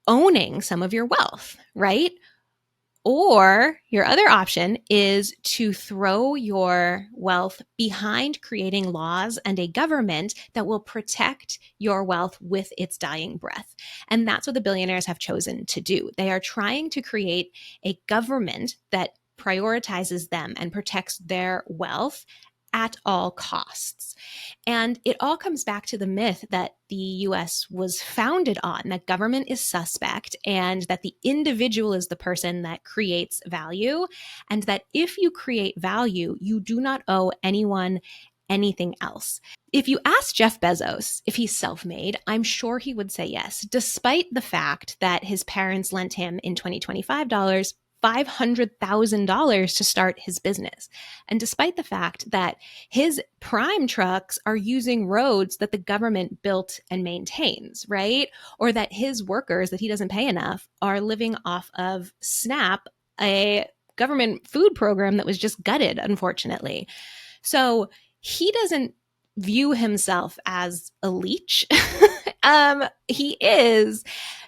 Speaker 1: owning some of your wealth, right? Or your other option is to throw your wealth behind creating laws and a government that will protect your wealth with its dying breath. And that's what the billionaires have chosen to do. They are trying to create a government that prioritizes them and protects their wealth at all costs. And it all comes back to the myth that the US was founded on, that government is suspect and that the individual is the person that creates value, and that if you create value, you do not owe anyone anything else. If you ask Jeff Bezos if he's self-made, I'm sure he would say yes, despite the fact that his parents lent him in 2025 dollars $500,000 to start his business. And despite the fact that his prime trucks are using roads that the government built and maintains, right? Or that his workers that he doesn't pay enough are living off of SNAP, a government food program that was just gutted, unfortunately. So he doesn't view himself as a leech.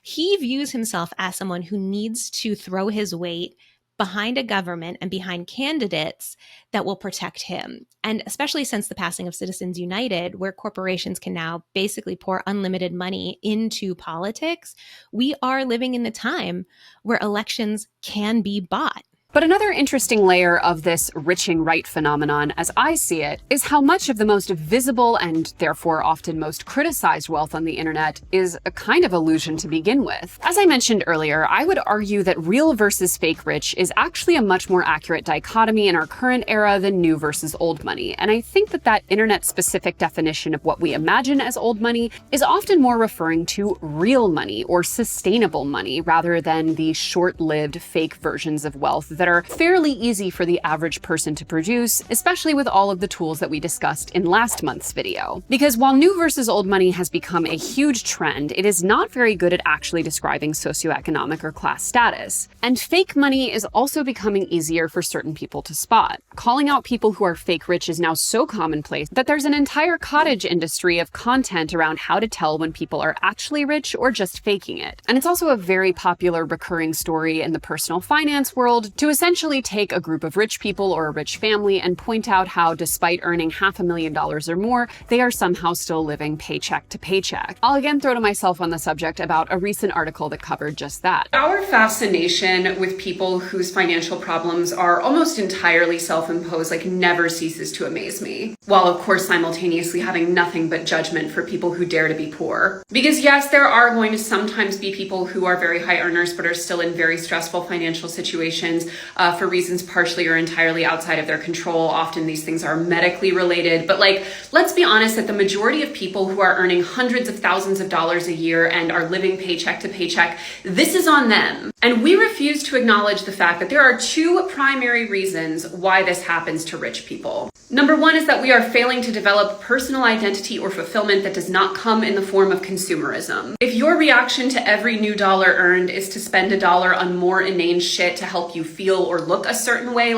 Speaker 1: He views himself as someone who needs to throw his weight behind a government and behind candidates that will protect him. And especially since the passing of Citizens United, where corporations can now basically pour unlimited money into politics, we are living in the time where elections can be bought.
Speaker 2: But another interesting layer of this riching right phenomenon, as I see it, is how much of the most visible and therefore often most criticized wealth on the internet is a kind of illusion to begin with. As I mentioned earlier, I would argue that real versus fake rich is actually a much more accurate dichotomy in our current era than new versus old money. And I think that that internet-specific definition of what we imagine as old money is often more referring to real money or sustainable money rather than the short-lived fake versions of wealth that are fairly easy for the average person to produce, especially with all of the tools that we discussed in last month's video. Because while new versus old money has become a huge trend, it is not very good at actually describing socioeconomic or class status. And fake money is also becoming easier for certain people to spot. Calling out people who are fake rich is now so commonplace that there's an entire cottage industry of content around how to tell when people are actually rich or just faking it. And it's also a very popular recurring story in the personal finance world to essentially take a group of rich people or a rich family and point out how, despite earning $500,000 or more, they are somehow still living paycheck to paycheck. I'll again throw to myself on the subject about a recent article that covered just that.
Speaker 13: Our fascination with people whose financial problems are almost entirely self-imposed, never ceases to amaze me, while of course simultaneously having nothing but judgment for people who dare to be poor. Because yes, there are going to sometimes be people who are very high earners but are still in very stressful financial situations, for reasons partially or entirely outside of their control. Often these things are medically related, but let's be honest that the majority of people who are earning hundreds of thousands of dollars a year and are living paycheck to paycheck, this is on them. And we refuse to acknowledge the fact that there are two primary reasons why this happens to rich people. Number one is that we are failing to develop personal identity or fulfillment that does not come in the form of consumerism. If your reaction to every new dollar earned is to spend $1 on more inane shit to help you feel or look a certain way,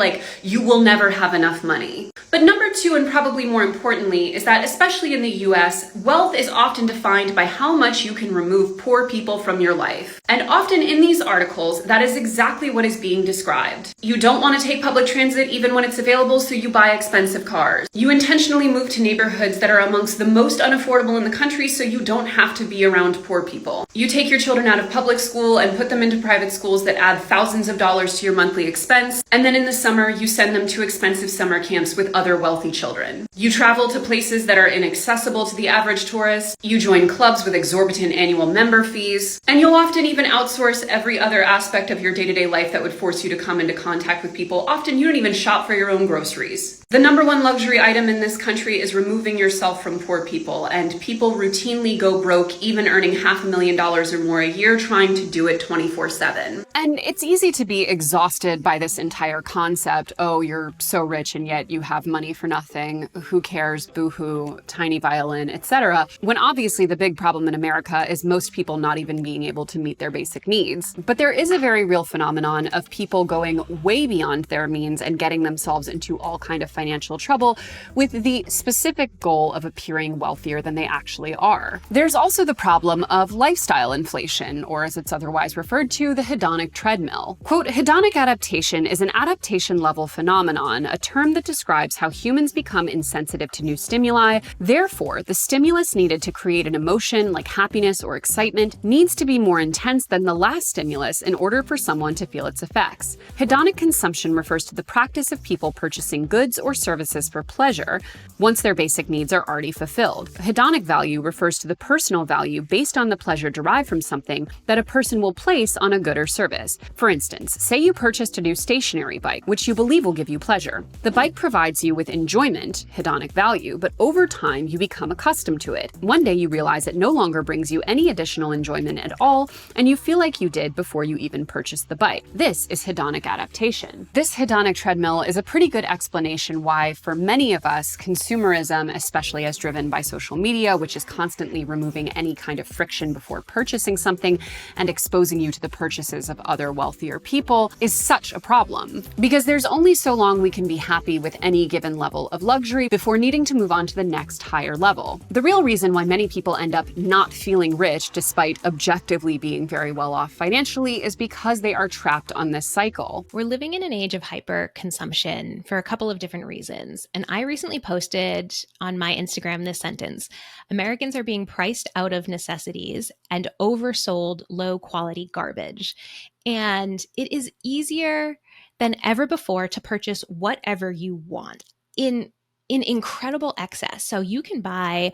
Speaker 13: you will never have enough money. But number two, and probably more importantly, is that especially in the US, wealth is often defined by how much you can remove poor people from your life. And often in these articles, that is exactly what is being described. You don't want to take public transit even when it's available, so you buy expensive cars. You intentionally move to neighborhoods that are amongst the most unaffordable in the country so you don't have to be around poor people. You take your children out of public school and put them into private schools that add thousands of dollars to your monthly expense, and then in the summer you send them to expensive summer camps with other wealthy children. You travel to places that are inaccessible to the average tourist, you join clubs with exorbitant annual member fees, and you'll often even outsource every other aspect of your day-to-day life that would force you to come into contact with people. Often you don't even shop for your own groceries. The number one luxury item in this country is removing yourself from poor people, and people routinely go broke even earning $500,000 or more a year trying to do it 24/7.
Speaker 2: And it's easy to be exhausted by this entire concept. Oh, you're so rich and yet you have money for nothing. Who cares? Boo-hoo, tiny violin, etc. When obviously the big problem in America is most people not even being able to meet their basic needs. But there is a very real phenomenon of people going way beyond their means and getting themselves into all kind of financial trouble with the specific goal of appearing wealthier than they actually are. There's also the problem of lifestyle inflation, or as it's otherwise referred to, the hedonic treadmill. Quote, hedonic adaptation is an adaptation level phenomenon, a term that describes how humans become insensitive to new stimuli. Therefore, the stimulus needed to create an emotion like happiness or excitement needs to be more intense than the last stimulus in order for someone to feel its effects. Hedonic consumption refers to the practice of people purchasing goods or services for pleasure once their basic needs are already fulfilled. Hedonic value refers to the personal value based on the pleasure derived from something that a person will place on a good or service. For instance, say you purchased a new stationary bike, which you believe will give you pleasure. The bike provides you with enjoyment, hedonic value, but over time you become accustomed to it. One day you realize it no longer brings you any additional enjoyment at all, and you feel like you did before you even purchased the bike. This is hedonic adaptation. This hedonic treadmill is a pretty good explanation why why, for many of us, consumerism, especially as driven by social media, which is constantly removing any kind of friction before purchasing something and exposing you to the purchases of other wealthier people, is such a problem. Because there's only so long we can be happy with any given level of luxury before needing to move on to the next higher level. The real reason why many people end up not feeling rich despite objectively being very well off financially is because they are trapped on this cycle.
Speaker 1: We're living in an age of hyper consumption for a couple of different reasons. And I recently posted on my Instagram this sentence: Americans are being priced out of necessities and oversold low quality garbage. And it is easier than ever before to purchase whatever you want in incredible excess. So you can buy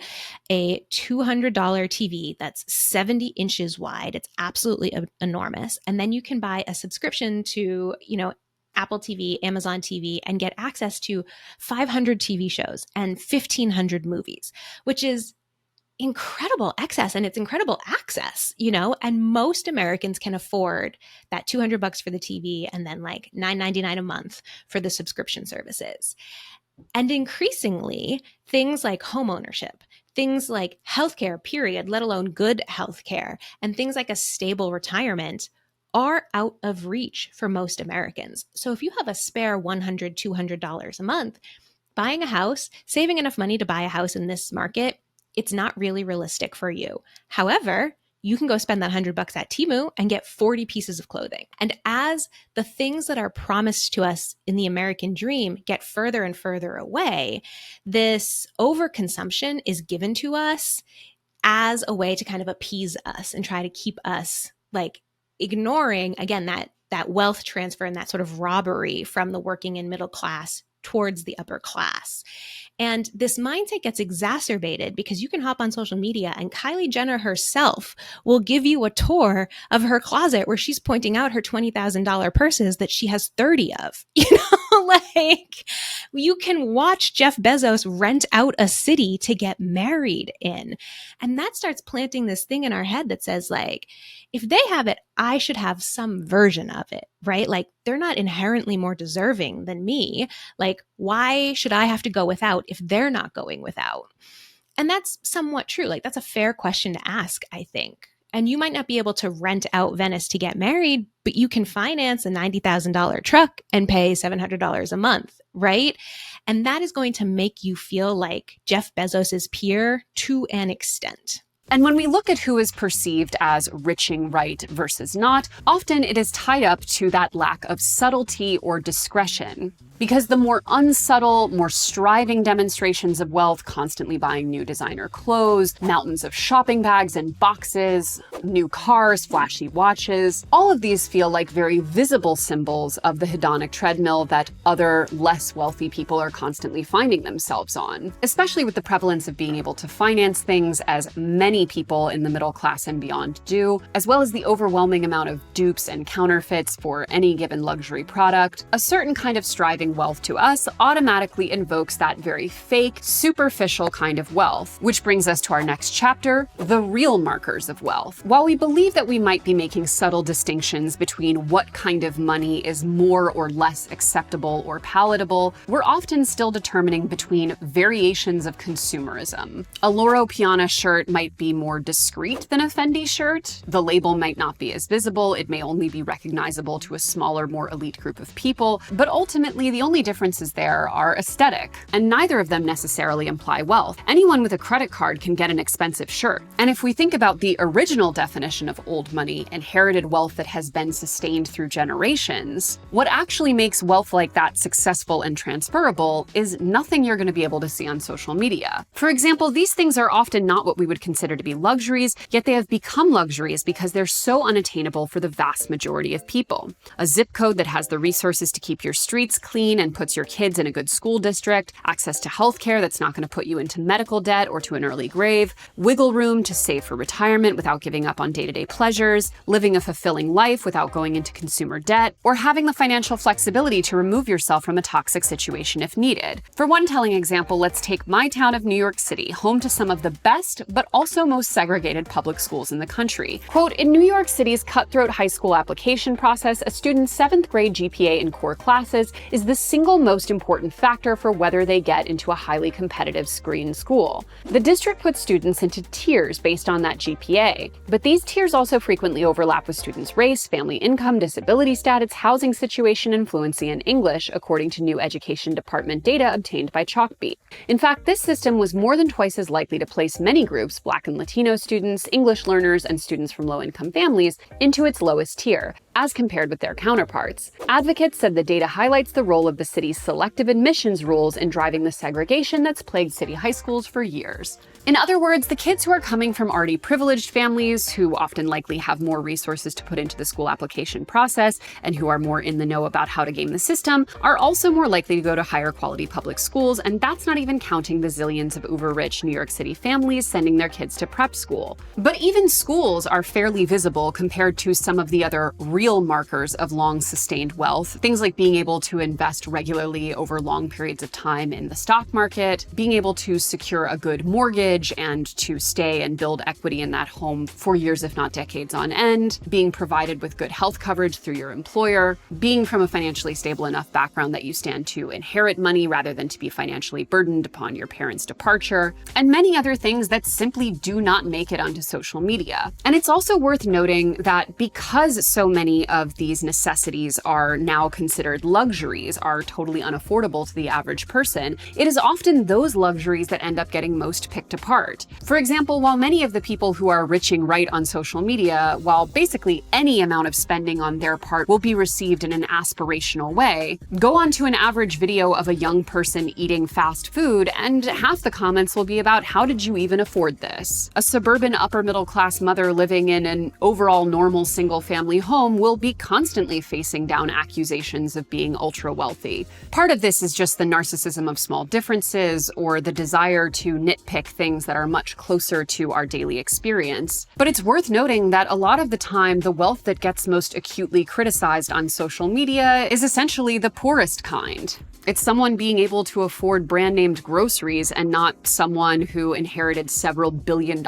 Speaker 1: a $200 TV that's 70 inches wide. It's absolutely enormous. And then you can buy a subscription to, Apple TV, Amazon TV, and get access to 500 TV shows and 1,500 movies, which is incredible excess, and it's incredible access, and most Americans can afford that $200 for the TV and then like $9.99 a month for the subscription services. And increasingly, things like homeownership, things like healthcare, period, let alone good healthcare, and things like a stable retirement are out of reach for most Americans. So if you have a spare $100, $200 a month, buying a house, saving enough money to buy a house in this market, it's not really realistic for you. However, you can go spend that $100 at Temu and get 40 pieces of clothing. And as the things that are promised to us in the American dream get further and further away, this overconsumption is given to us as a way to kind of appease us and try to keep us like ignoring, again, that wealth transfer and that sort of robbery from the working and middle class towards the upper class. And this mindset gets exacerbated because you can hop on social media and Kylie Jenner herself will give you a tour of her closet where she's pointing out her $20,000 purses that she has 30 of. Like you can watch Jeff Bezos rent out a city to get married in. And that starts planting this thing in our head that says like, if they have it, I should have some version of it, right? Like they're not inherently more deserving than me. Like, why should I have to go without if they're not going without? And that's somewhat true. Like that's a fair question to ask, I think. And you might not be able to rent out Venice to get married, but you can finance a $90,000 truck and pay $700 a month, right? And that is going to make you feel like Jeff Bezos's peer to an extent.
Speaker 2: And when we look at who is perceived as riching right versus not, often it is tied up to that lack of subtlety or discretion. Because the more unsubtle, more striving demonstrations of wealth, constantly buying new designer clothes, mountains of shopping bags and boxes, new cars, flashy watches, all of these feel like very visible symbols of the hedonic treadmill that other less wealthy people are constantly finding themselves on. Especially with the prevalence of being able to finance things, as many people in the middle class and beyond do, as well as the overwhelming amount of dupes and counterfeits for any given luxury product. A certain kind of striving wealth to us automatically invokes that very fake, superficial kind of wealth, which brings us to our next chapter, the real markers of wealth. While we believe that we might be making subtle distinctions between what kind of money is more or less acceptable or palatable, we're often still determining between variations of consumerism. A Loro Piana shirt might be more discreet than a Fendi shirt. The label might not be as visible. It may only be recognizable to a smaller, more elite group of people. But ultimately, the only differences there are aesthetic, and neither of them necessarily imply wealth. Anyone with a credit card can get an expensive shirt. And if we think about the original definition of old money, inherited wealth that has been sustained through generations, what actually makes wealth like that successful and transferable is nothing you're going to be able to see on social media. For example, these things are often not what we would consider to be luxuries, yet they have become luxuries because they're so unattainable for the vast majority of people. A zip code that has the resources to keep your streets clean and puts your kids in a good school district, access to healthcare that's not going to put you into medical debt or to an early grave, wiggle room to save for retirement without giving up on day-to-day pleasures, living a fulfilling life without going into consumer debt, or having the financial flexibility to remove yourself from a toxic situation if needed. For one telling example, let's take my town of New York City, home to some of the best but also most segregated public schools in the country. Quote, in New York City's cutthroat high school application process, a student's 7th grade GPA in core classes is the single most important factor for whether they get into a highly competitive screen school. The district puts students into tiers based on that GPA, but these tiers also frequently overlap with students' race, family income, disability status, housing situation, and fluency in English, according to new Education Department data obtained by Chalkbeat. In fact, this system was more than twice as likely to place many groups, Black and Latino students, English learners, and students from low-income families, into its lowest tier, as compared with their counterparts. Advocates said the data highlights the role of the city's selective admissions rules in driving the segregation that's plagued city high schools for years. In other words, the kids who are coming from already privileged families, who often likely have more resources to put into the school application process, and who are more in the know about how to game the system, are also more likely to go to higher quality public schools, and that's not even counting the zillions of uber-rich New York City families sending their kids to prep school. But even schools are fairly visible compared to some of the other real markers of long-sustained wealth, things like being able to invest regularly over long periods of time in the stock market, being able to secure a good mortgage, and to stay and build equity in that home for years, if not decades on end, being provided with good health coverage through your employer, being from a financially stable enough background that you stand to inherit money rather than to be financially burdened upon your parents' departure, and many other things that simply do not make it onto social media. And it's also worth noting that because so many of these necessities are now considered luxuries, are totally unaffordable to the average person, it is often those luxuries that end up getting most picked apart. For example, while many of the people who are riching right on social media, while basically any amount of spending on their part will be received in an aspirational way, go onto an average video of a young person eating fast food, and half the comments will be about how did you even afford this? A suburban upper middle class mother living in an overall normal single family home will be constantly facing down accusations of being ultra wealthy. Part of this is just the narcissism of small differences, or the desire to nitpick things that are much closer to our daily experience. But it's worth noting that a lot of the time, the wealth that gets most acutely criticized on social media is essentially the poorest kind. It's someone being able to afford brand-named groceries and not someone who inherited several $billion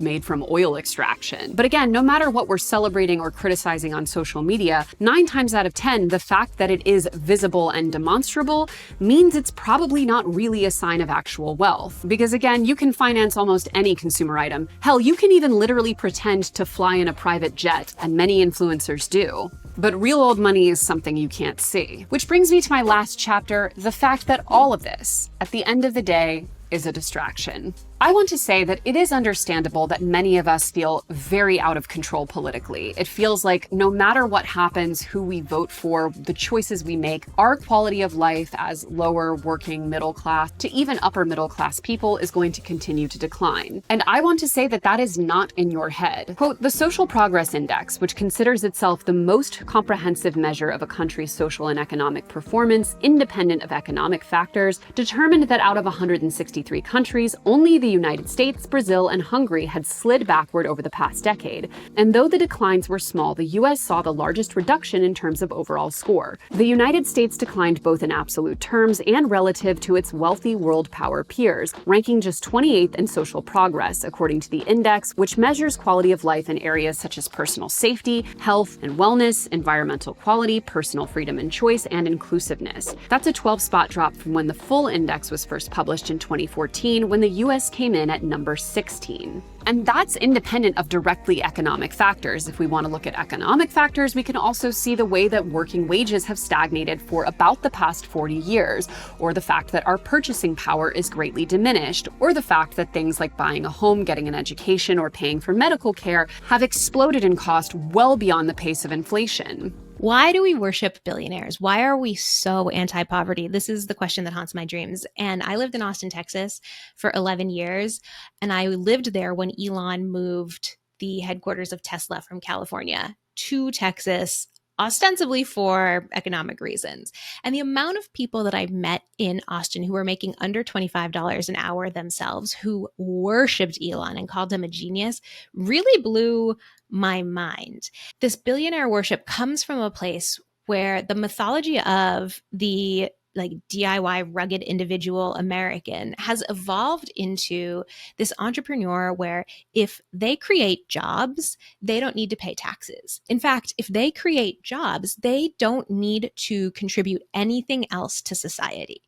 Speaker 2: made from oil extraction. But again, no matter what we're celebrating or criticizing on social media, 9 times out of 10, the fact that it is visible and demonstrable means it's probably not really a sign of actual wealth. Because again, you can finance almost any consumer item. Hell, you can even literally pretend to fly in a private jet, and many influencers do. But real old money is something you can't see. Which brings me to my last chapter, the fact that all of this, at the end of the day, is a distraction. I want to say that it is understandable that many of us feel very out of control politically. It feels like no matter what happens, who we vote for, the choices we make, our quality of life as lower working middle class to even upper middle class people is going to continue to decline. And I want to say that that is not in your head. Quote, the Social Progress Index, which considers itself the most comprehensive measure of a country's social and economic performance, independent of economic factors, determined that out of 163 countries, only the United States, Brazil, and Hungary had slid backward over the past decade. And though the declines were small, the US saw the largest reduction in terms of overall score. The United States declined both in absolute terms and relative to its wealthy world power peers, ranking just 28th in social progress, according to the index, which measures quality of life in areas such as personal safety, health and wellness, environmental quality, personal freedom and choice, and inclusiveness. That's a 12-spot drop from when the full index was first published in 2014, when the US came in at number 16. And that's independent of directly economic factors. If we want to look at economic factors, we can also see the way that working wages have stagnated for about the past 40 years, or the fact that our purchasing power is greatly diminished, or the fact that things like buying a home, getting an education, or paying for medical care have exploded in cost well beyond the pace of inflation.
Speaker 1: Why do we worship billionaires? Why are we so anti-poverty? This is the question that haunts my dreams. And I lived in Austin, Texas for 11 years. And I lived there when Elon moved the headquarters of Tesla from California to Texas, ostensibly for economic reasons. And the amount of people that I met in Austin who were making under $25 an hour themselves, who worshipped Elon and called him a genius, really blew my mind. This billionaire worship comes from a place where the mythology of the like DIY rugged individual American has evolved into this entrepreneur where if they create jobs, they don't need to pay taxes. In fact, if they create jobs, they don't need to contribute anything else to society.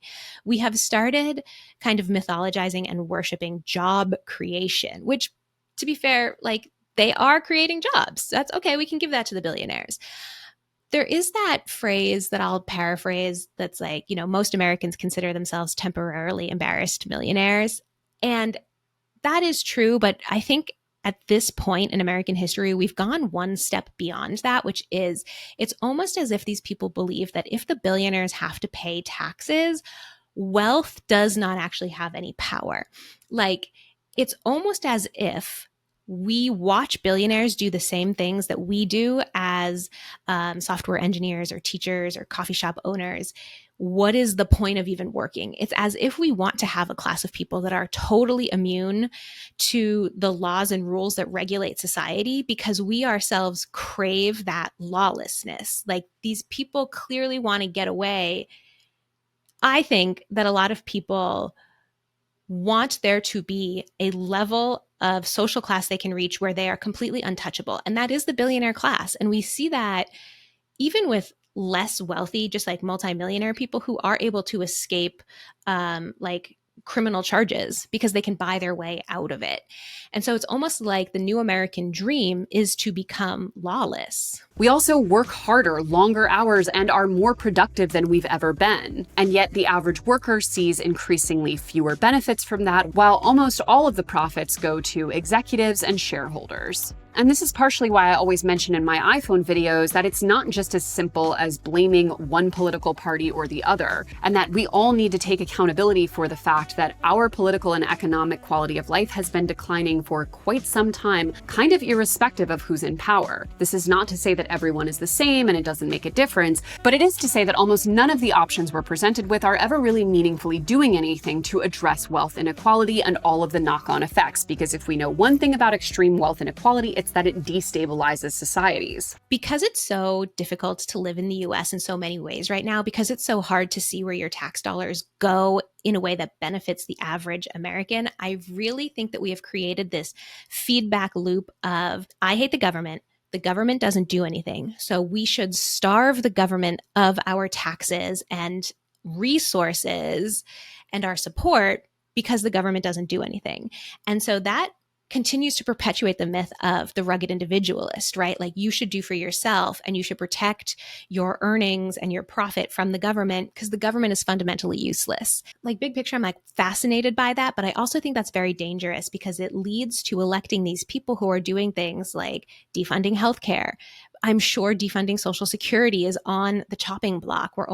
Speaker 1: We have started kind of mythologizing and worshiping job creation, which, to be fair, like they are creating jobs. That's okay. We can give that to the billionaires. There is that phrase that I'll paraphrase that's like, most Americans consider themselves temporarily embarrassed millionaires. And that is true. But I think at this point in American history, we've gone one step beyond that, which is it's almost as if these people believe that if the billionaires have to pay taxes, wealth does not actually have any power. Like, it's almost as if we watch billionaires do the same things that we do as software engineers or teachers or coffee shop owners. What is the point of even working? It's as if we want to have a class of people that are totally immune to the laws and rules that regulate society because we ourselves crave that lawlessness. Like, these people clearly want to get away. I think that a lot of people want there to be a level of social class they can reach where they are completely untouchable. And that is the billionaire class. And we see that even with less wealthy, just like multimillionaire people who are able to escape like criminal charges because they can buy their way out of it. And so it's almost like the new American dream is to become lawless.
Speaker 2: We also work harder, longer hours, and are more productive than we've ever been. And yet the average worker sees increasingly fewer benefits from that, while almost all of the profits go to executives and shareholders. And this is partially why I always mention in my iPhone videos that it's not just as simple as blaming one political party or the other, and that we all need to take accountability for the fact that our political and economic quality of life has been declining for quite some time, kind of irrespective of who's in power. This is not to say that everyone is the same and it doesn't make a difference, but it is to say that almost none of the options we're presented with are ever really meaningfully doing anything to address wealth inequality and all of the knock-on effects, because if we know one thing about extreme wealth inequality, it's that it destabilizes societies.
Speaker 1: Because it's so difficult to live in the US in so many ways right now, because it's so hard to see where your tax dollars go in a way that benefits the average American, I really think that we have created this feedback loop of, I hate the government doesn't do anything, so we should starve the government of our taxes and resources and our support because the government doesn't do anything. And so that continues to perpetuate the myth of the rugged individualist, right? Like, you should do for yourself and you should protect your earnings and your profit from the government because the government is fundamentally useless. Like, big picture, I'm like fascinated by that, but I also think that's very dangerous because it leads to electing these people who are doing things like defunding healthcare. I'm sure defunding Social Security is on the chopping block. We're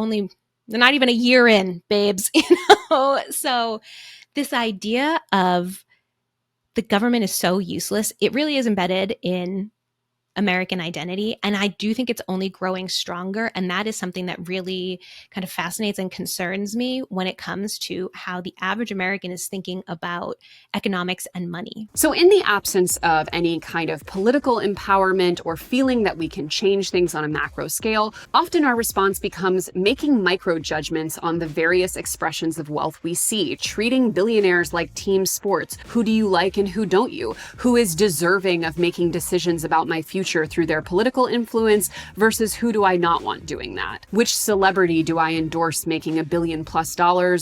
Speaker 1: not even a year in, babes, So this idea of the government is so useless, it really is embedded in American identity. And I do think it's only growing stronger. And that is something that really kind of fascinates and concerns me when it comes to how the average American is thinking about economics and money.
Speaker 2: So in the absence of any kind of political empowerment or feeling that we can change things on a macro scale, often our response becomes making micro judgments on the various expressions of wealth we see, treating billionaires like team sports. Who do you like and who don't you? Who is deserving of making decisions about my future through their political influence versus who do I not want doing that? Which celebrity do I endorse making $1 billion+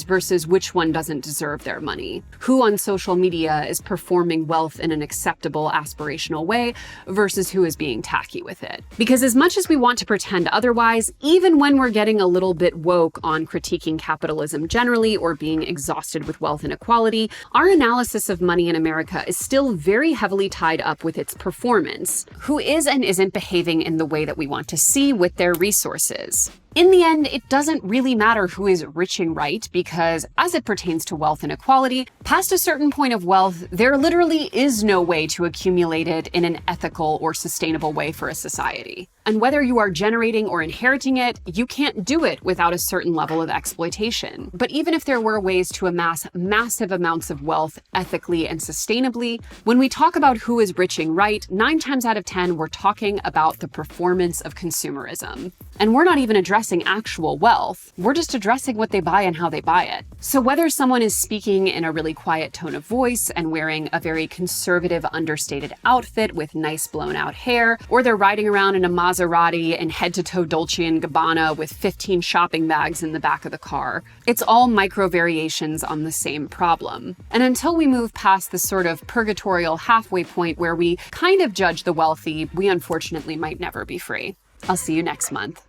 Speaker 2: versus which one doesn't deserve their money? Who on social media is performing wealth in an acceptable, aspirational way versus who is being tacky with it? Because as much as we want to pretend otherwise, even when we're getting a little bit woke on critiquing capitalism generally or being exhausted with wealth inequality, our analysis of money in America is still very heavily tied up with its performance. Who is and isn't behaving in the way that we want to see with their resources. In the end, it doesn't really matter who is rich and right because as it pertains to wealth inequality, past a certain point of wealth, there literally is no way to accumulate it in an ethical or sustainable way for a society. And whether you are generating or inheriting it, you can't do it without a certain level of exploitation. But even if there were ways to amass massive amounts of wealth ethically and sustainably, when we talk about who is rich and right, 9 times out of 10, we're talking about the performance of consumerism. And we're not even addressing actual wealth. We're just addressing what they buy and how they buy it. So whether someone is speaking in a really quiet tone of voice and wearing a very conservative, understated outfit with nice blown out hair, or they're riding around in a Maserati and head-to-toe Dolce & Gabbana with 15 shopping bags in the back of the car, it's all micro variations on the same problem. And until we move past this sort of purgatorial halfway point where we kind of judge the wealthy, we unfortunately might never be free. I'll see you next month.